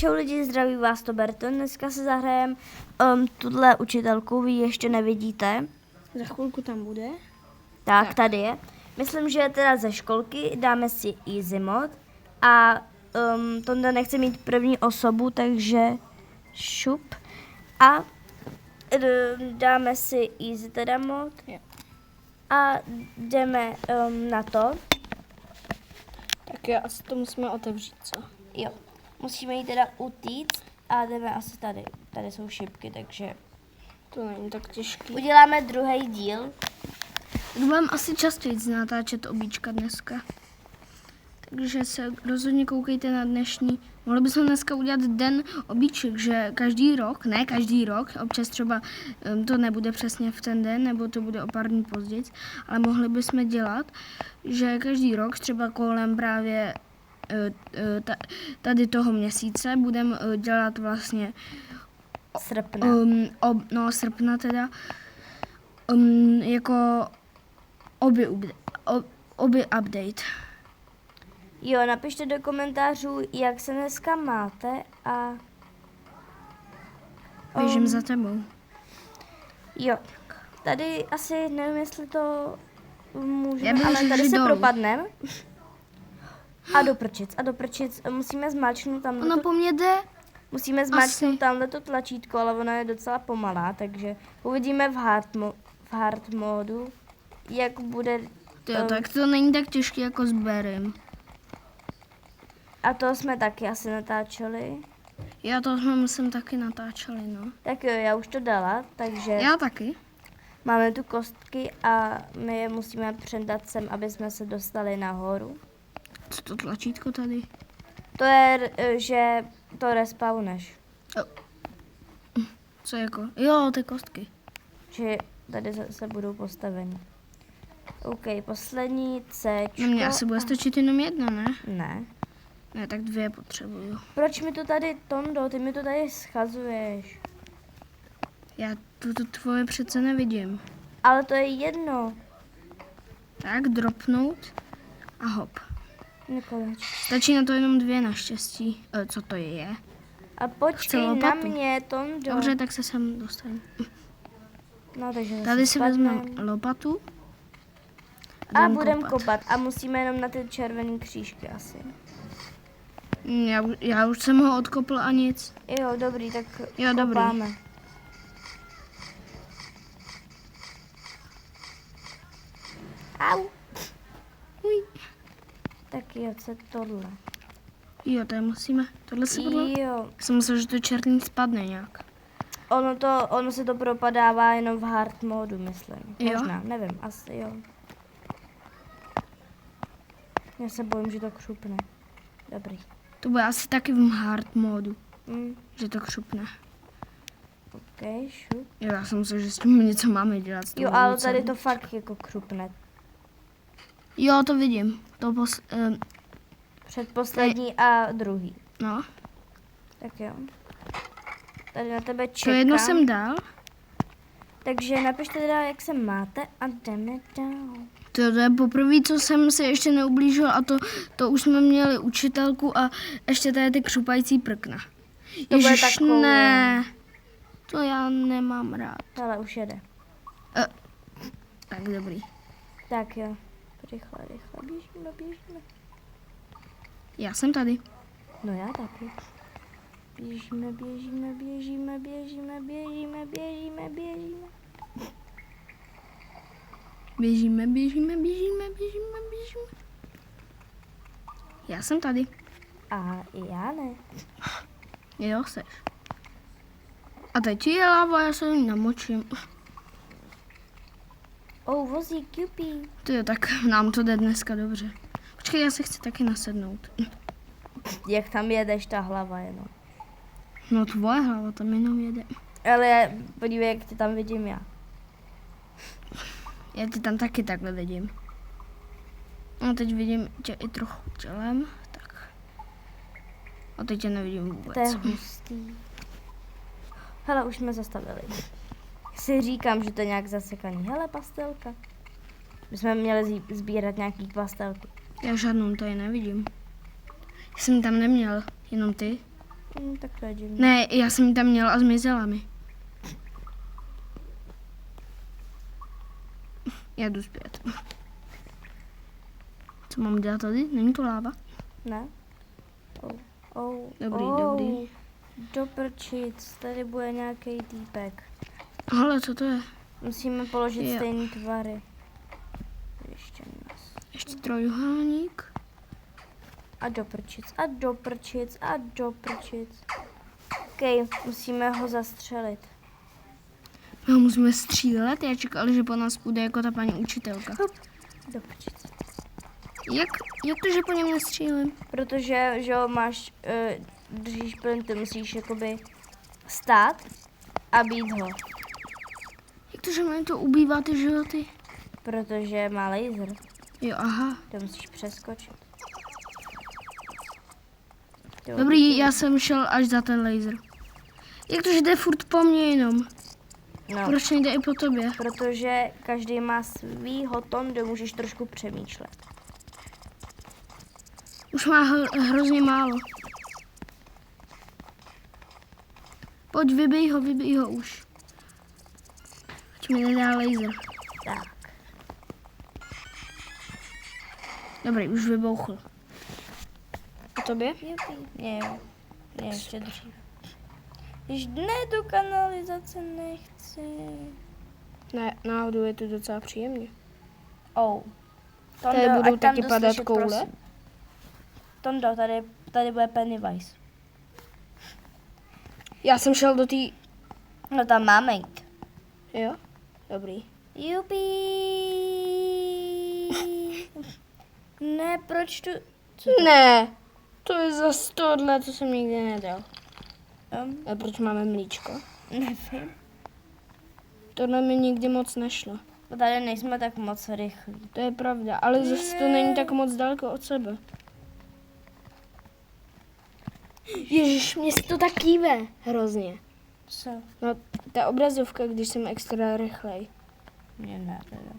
Čau lidi, zdraví vás to Berton. Dneska se zahrajem tuhle učitelku, vy ji ještě nevidíte. Za chvilku tam bude. Tak, tady je. Myslím, že je teda ze školky, dáme si easy mod a Tonda nechce mít první osobu, takže šup. A dáme si easy teda mod Jo. a jdeme na to. Tak jo, asi to musíme otevřít, co? Jo, musíme jí teda utíct a jdeme asi tady. Tady jsou šipky, takže To není tak těžký. uděláme druhý díl. Budeme asi častěji natáčet obíčka dneska. Takže se rozhodně koukejte na dnešní. Mohli bychom dneska udělat den obíček, že každý rok, ne každý rok, občas třeba to nebude přesně v ten den, nebo to bude o pár dní později, ale mohli bychom dělat, že každý rok třeba kolem právě tady toho měsíce budeme dělat vlastně Srpna. srpna teda, jako obě update. Jo, napište do komentářů, jak se dneska máte a... Běžím za tebou. Jo, tady asi nevím, jestli to Já můžeme, bych ale řekl, tady že se dolů. propadneme. A do prčic musíme zmáčknout tam. Ona po mně jde. Musíme zmáčknout tamhle to tlačítko, ale ona je docela pomalá, takže uvidíme v hard modu, jak bude. Tak to není tak těžké jako s Berem. A to jsme taky asi natáčeli. Já to jsme musím taky natáčeli, no. Tak jo, já už to dala, takže Já taky. máme tu kostky a my je musíme předat sem, aby jsme se dostali nahoru. Co to tlačítko tady? To je, že to respawneš. Co jako? Jo, ty kostky. Že tady se budou postaveni. OK, poslední C. No mně asi bude stačit jenom jedna, ne? Ne. Ne, tak 2 potřebuju. Proč mi to tady, Tondo, ty mi to tady schazuješ? Já to tvoje přece nevidím. Ale to je jedno. Tak, dropnout a hop. Nekonečně. Stačí na to jenom 2 naštěstí. Co to je? A Chce počkej na lopatu. mě, Tondo. Dobře, tak se sem dostanu. No, takže Tady si vezmeme spadnem. lopatu. A jdem budem kopat. A musíme jenom na ty červený křížky asi. Já už jsem ho odkopl a nic. Jo, dobrý, tak Jo, dobrý. kopáme. Au. Uj. Tak jo, co je tohle? Jo, to je musíme. Tohle se podle... Jo, Jsem myslel, že to černý spadne nějak. ono se to propadává jenom v hard modu, myslím. Jo? Možná, nevím, asi jo. Já se bojím, že to křupne. Dobrý. To bude asi taky v hard modu, Mm, že to křupne. OK, šup. Jo, já jsem myslel, že s tím něco máme dělat. s tou Jo, ale lucerou. tady to fakt jako křupne. Jo, to vidím. To Předposlední a druhý. no, Tak jo. Tady na tebe to čekám. jedno jsem dal. Takže napište teda, jak se máte a jdeme dál. To je poprvé, co jsem si ještě neublížil a to už jsme měli učitelku a ještě tady ty křupající prkna. To bude Ježiš, takové. ne. To já nemám rád. Ale už jede. Tak dobrý. Tak jo. Rychle, běžíme. Já jsem tady. No já taky. Běžíme. Běžíme. Já jsem tady. A i já ne. Jo, seš. A teď je láva, já se jí namočím. Vozík, jupi. Tyjo, tak nám to jde dneska dobře. Počkej, já se chci taky nasednout. Jak tam jedeš, ta hlava jenom. No tvoje hlava tam jenom jede. Ale podívej, jak tě tam vidím já. Já tě tam taky takhle vidím. A teď vidím tě i trochu tělem, tak. A teď tě nevidím vůbec. To je hustý. Hele, už jsme zastavili. Si říkám, že to je nějak zasekaný. Hele, pastelka. My jsme měli sbírat nějaký pastelky. Já žádnou tady nevidím. Jsem tam neměl, jenom ty. Tak to je divný. Ne, já jsem ji tam měla a zmizela mi. Já jdu zpět. Co mám dělat tady? Není to láva? Ne? Dobrý. Doprčic, tady bude nějaký týpek. Ale co to je? Musíme položit Jo. stejné tvary. Ještě nás. Ještě trojuhelník. A doprčic. OK, musíme ho zastřelit. My ho musíme střílet? Já čekala, že po nás půjde jako ta paní učitelka. Doprčic. Jak to, že po něm nestřílím? Protože, že jo, máš, držíš plyn, ty musíš jakoby stát a být ho. Jak to, že mi to ubývá ty životy? Protože má laser. Jo, aha. To musíš přeskočit. Jo, Dobrý, já jsem šel až za ten laser. Jak to, že jde furt po mně jenom? No, Proč nejde i po tobě? protože každý má svýho ton, kde můžeš trošku přemýšlet. Už má hrozně málo. Pojď, vybij ho už. Ať mi nedá laser. Tak. Dobrý, už vybouchl. A tobě? Jupi. Mě jo. Mě ještě dřív. Když ne, do kanalizace nechci. Ne, náhodou je to docela příjemně. Oh. Tady budou ať tam taky jdu padat slyšet, koule? prosím. Tondo, tady bude Pennywise. Já jsem šel do té... No tam máme jít. Jo? Dobrý. Jupi. Ne, proč tu... Ne, to je zase tohle, co jsem nikdy nedal. Um, A proč máme mlíčko? nevím. Tohle mi nikdy moc nešlo. Tady nejsme tak moc rychlí. To je pravda, ale zase to není tak moc daleko od sebe. Ježiš, mě se to tak kýve. Hrozně. Co? No, ta obrazovka, když jsem extra rychlej. Mě ne, teda.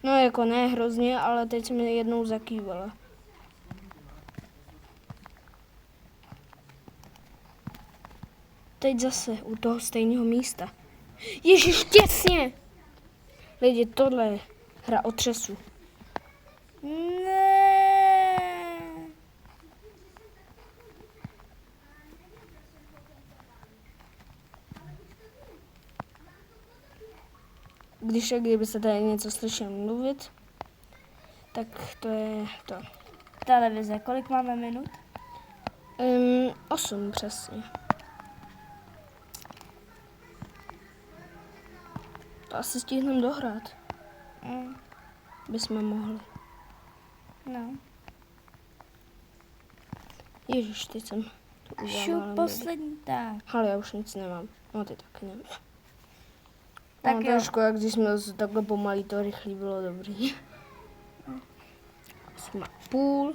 No jako ne hrozně, ale teď se mi jednou zakývala. Teď zase u toho stejného místa. Ježiš, těsně! Lidi, tohle je hra otřesu. Ne. Kdybyste tady něco slyšel mluvit, tak to je to. Televize, kolik máme minut? 8 přesně. To asi stihneme dohrát, bychom mohli. No. Ježiš, teď jsem to udělala. Šup, poslední, tak. Ale já už nic nemám. No ty taky nemám. Tak No, jo. trošku, jak když jsme takhle pomalý, to rychlý bylo dobrý. 8,5.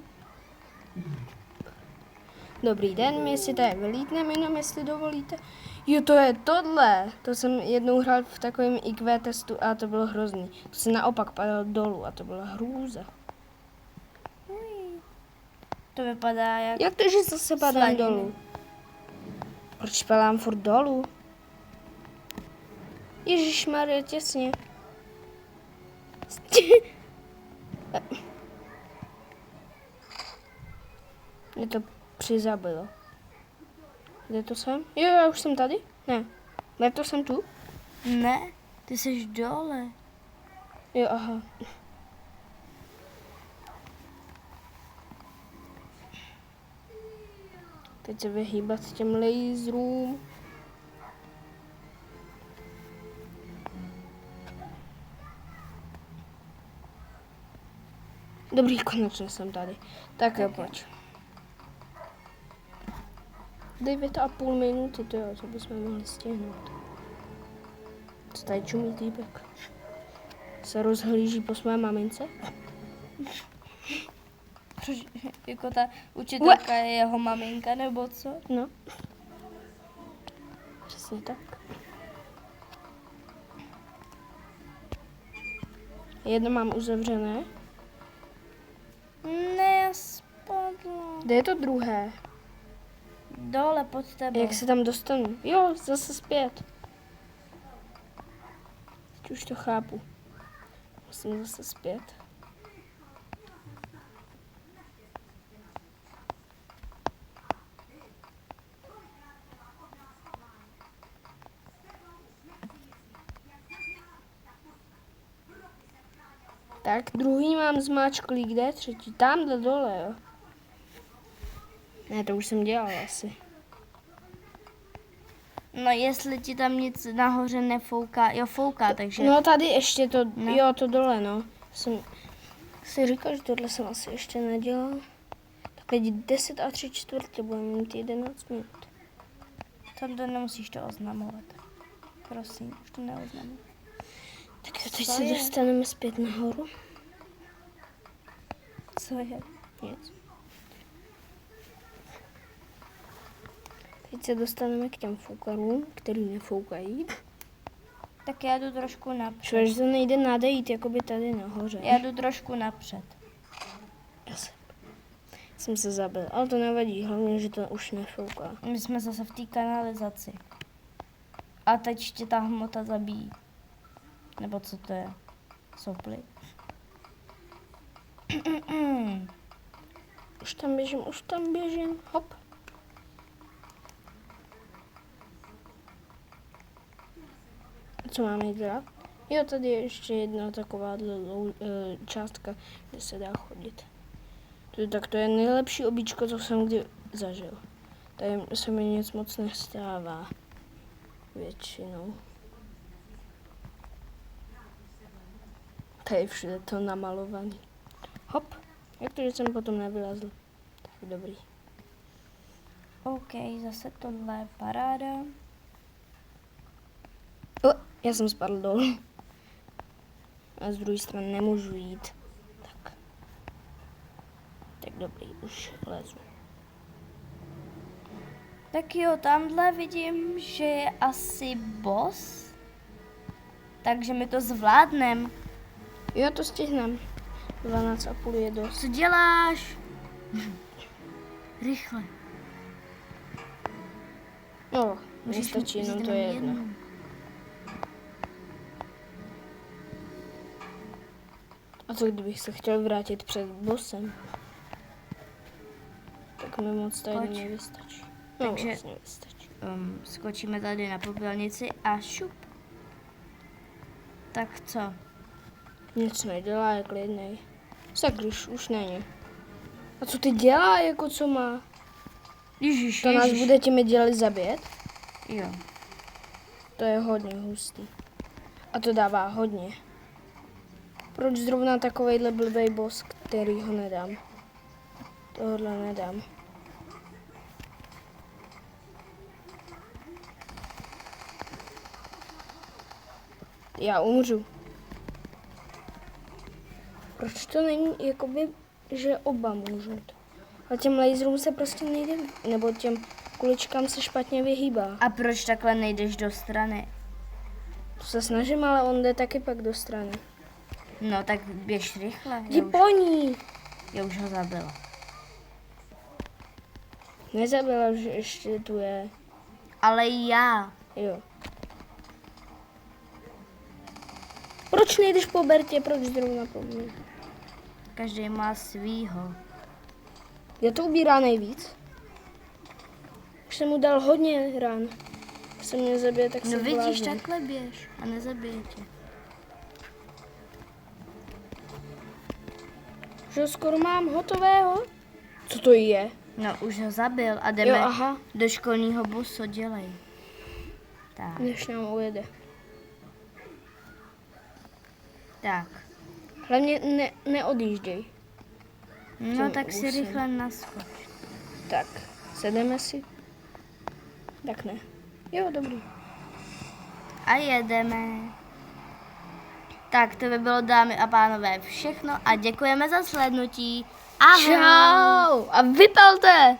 Dobrý den, my si tady vylítneme jenom, jestli dovolíte. Jo, to je tohle. To jsem jednou hrál v takovém IQ testu a to bylo hrozný. To se naopak padalo dolů a to byla hrůza. To vypadá jak... Jak to, že zase padám Slaniny. dolů? Proč padám furt dolů? Ježišmarja, těsně. Mě to přizabilo. Kde to jsem? Jo, já už jsem tady? Ne, to jsem tu? Ne, ty jsi dole. Jo, aha. Teď se vyhýbat těm laserům. Dobrý, konečně jsem tady. Tak jo, pojď. 9,5 minuty, to jo, to bychom mohli stihnout. Co tady čumí týpek? Se rozhlíží po své mamince? Proč, jako ta učitelka je jeho maminka, nebo co? No. Přesně tak. Jedno mám uzavřené. Ne, já spím. spadlo. Kde je to druhé? Dole pod tebou. Jak se tam dostanu? Jo, zase zpět. Teď už to chápu. Musím zase zpět. Tak, druhý mám zmáčklý, kde? Třetí, tamhle dole, jo. Ne, to už jsem dělal asi. No jestli ti tam nic nahoře nefouká, jo fouká, takže... No tady ještě to, No. jo, to dole, no. Jsem si říkal, že tohle jsem asi ještě nedělal. Tak teď 10 a 3/4, budeme mít 11 minut. Tam to nemusíš to oznamovat. Prosím, už to neoznamuj. Tak jo, teď Co se je? dostaneme zpět nahoru. Co je? Nic. Teď se dostaneme k těm foukarům, který nefoukají. Tak já jdu trošku napřed. Škoda, že to nejde nadejít, jako by tady nahoře. Já jdu trošku napřed. Jsem se zabil, ale to nevadí, hlavně, že to už nefouká. My jsme zase v té kanalizaci. A teď tě ta hmota zabíjí. Nebo co to je? Soply. Už tam běžím, hop. A co máme dělat? Jo, tady je ještě jedna taková částka, kde se dá chodit. Tak to je nejlepší obíčko, co jsem kdy zažil. Tady se mi nic moc nestává. Většinou. Tady všude to namalovaný. Hop. Jak to, že jsem potom nevylezl? Tak dobrý. OK, zase tohle je paráda. Já jsem spadl dolů. A z druhé strany nemůžu jít. Tak dobrý, už lezu. Tak jo, tamhle vidím, že je asi boss. Takže my to zvládneme. Jo, to stihnem. 12,5 je dost. Co děláš? Rychle. No, Můžeš nestačí, mít jenom to je jedno. jednu. A co kdybych se chtěl vrátit před bossem? Tak mi moc tady Pojď. nevystačí. No, Takže- vlastně vystačí. Skočíme tady na popelnici a šup. Tak co? Nic nedělá, je klidnej. Tak když už není. A co ty dělá, jako co má? Ježíš, To nás bude těmi děli zabít? Jo. To je hodně hustý. A to dává hodně. Proč zrovna takovejhle blbej boss, který ho nedám? Tohle nedám. Já umřu. Proč to není, jakoby, že oba můžou? Ale těm laserům se prostě nejde, nebo těm kuličkám se špatně vyhýbá. A proč takhle nejdeš do strany? To se snažím, ale on jde taky pak do strany. No tak běž rychle. Jdi po ní! Já už ho zabila. Nezabila, že ještě tu je. Ale já. Jo. Proč nejdeš po Bertě? Proč zrovna po mně? Každý má svýho. Kde to ubírá nejvíc? Už jsem mu dal hodně ran. Když se mě zabije, tak se No vidíš, blázním. takhle běž a nezabije tě. Že ho skoro mám hotového? Co to je? No už ho zabil a Jo, jdeme aha. do školního busu, dělej. Tak, Než nám ujede. tak. Hlavně neodjížděj. No Tím tak si busem. rychle naskoč. Tak, sedeme si. Tak ne. Jo, dobrý. A jedeme. Tak to by bylo, dámy a pánové, všechno a děkujeme za slednutí. Ahoj. Čau! A vypalte!